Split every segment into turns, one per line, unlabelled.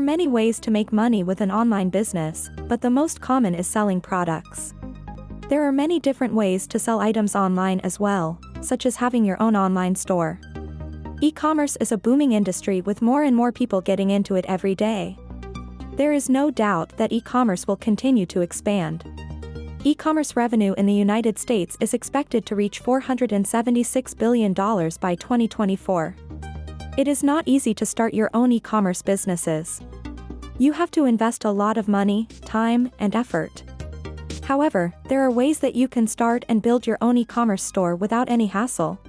are many ways to make money with an online business, but the most common is selling products. There are many different ways to sell items online as well, such as having your own online store. E-commerce is a booming industry with more and more people getting into it every day. There is no doubt that e-commerce will continue to expand. E-commerce revenue in the United States is expected to reach $476 billion by 2024. It is not easy to start your own e-commerce businesses. You have to invest a lot of money, time, and effort. However, there are ways that you can start and build your own e-commerce store without any hassle.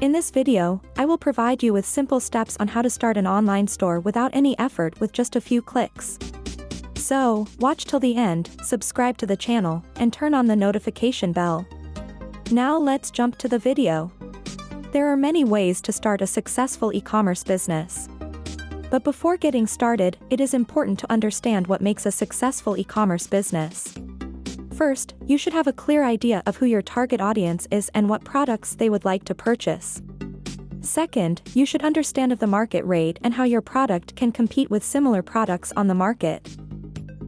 In this video, I will provide you with simple steps on how to start an online store without any effort with just a few clicks. So, watch till the end, subscribe to the channel, and turn on the notification bell. Now let's jump to the video. There are many ways to start a successful e-commerce business. But before getting started, it is important to understand what makes a successful e-commerce business. First, you should have a clear idea of who your target audience is and what products they would like to purchase. Second, you should understand of the market rate and how your product can compete with similar products on the market.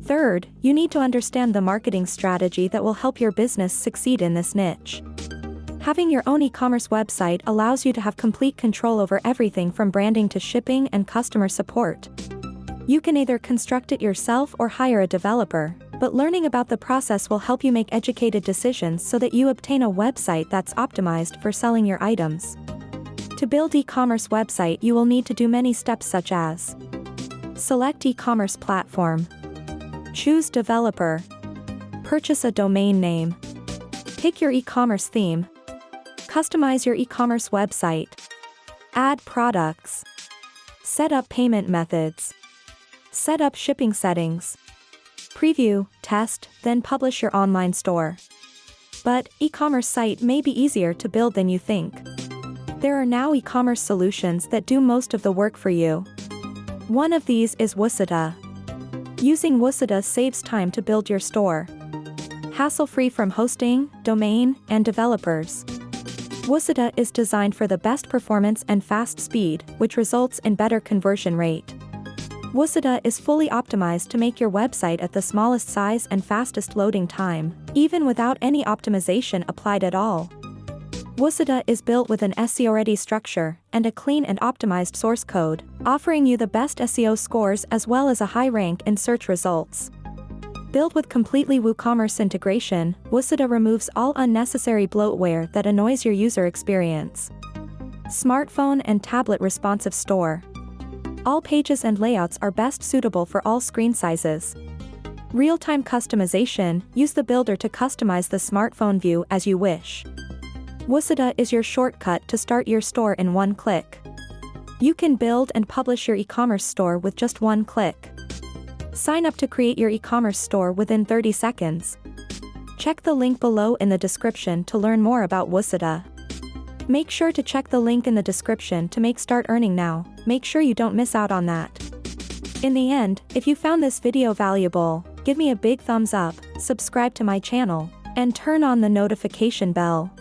Third, you need to understand the marketing strategy that will help your business succeed in this niche. Having your own e-commerce website allows you to have complete control over everything from branding to shipping and customer support. You can either construct it yourself or hire a developer, but learning about the process will help you make educated decisions so that you obtain a website that's optimized for selling your items. To build e-commerce website, you will need to do many steps such as select e-commerce platform, choose developer, purchase a domain name, pick your e-commerce theme, customize your e-commerce website, add products, set up payment methods, set up shipping settings, preview, test, then publish your online store. But e-commerce site may be easier to build than you think. There are now e-commerce solutions that do most of the work for you. One of these is Woosita. Using Woosita saves time to build your store. Hassle-free from hosting, domain, and developers. Woosita is designed for the best performance and fast speed, which results in better conversion rate. Woosita is fully optimized to make your website at the smallest size and fastest loading time, even without any optimization applied at all. Woosita is built with an SEO-ready structure and a clean and optimized source code, offering you the best SEO scores as well as a high rank in search results. Built with completely WooCommerce integration, Woosita removes all unnecessary bloatware that annoys your user experience. Smartphone and tablet responsive store. All pages and layouts are best suitable for all screen sizes. Real-time customization, use the builder to customize the smartphone view as you wish. Woosita is your shortcut to start your store in one click. You can build and publish your e-commerce store with just one click. Sign up to create your e-commerce store within 30 seconds. Check the link below in the description to learn more about Woosita. Make sure to check the link in the description to make start earning now. Make sure you don't miss out on that. In the end, if you found this video valuable, give me a big thumbs up, subscribe to my channel, and turn on the notification bell.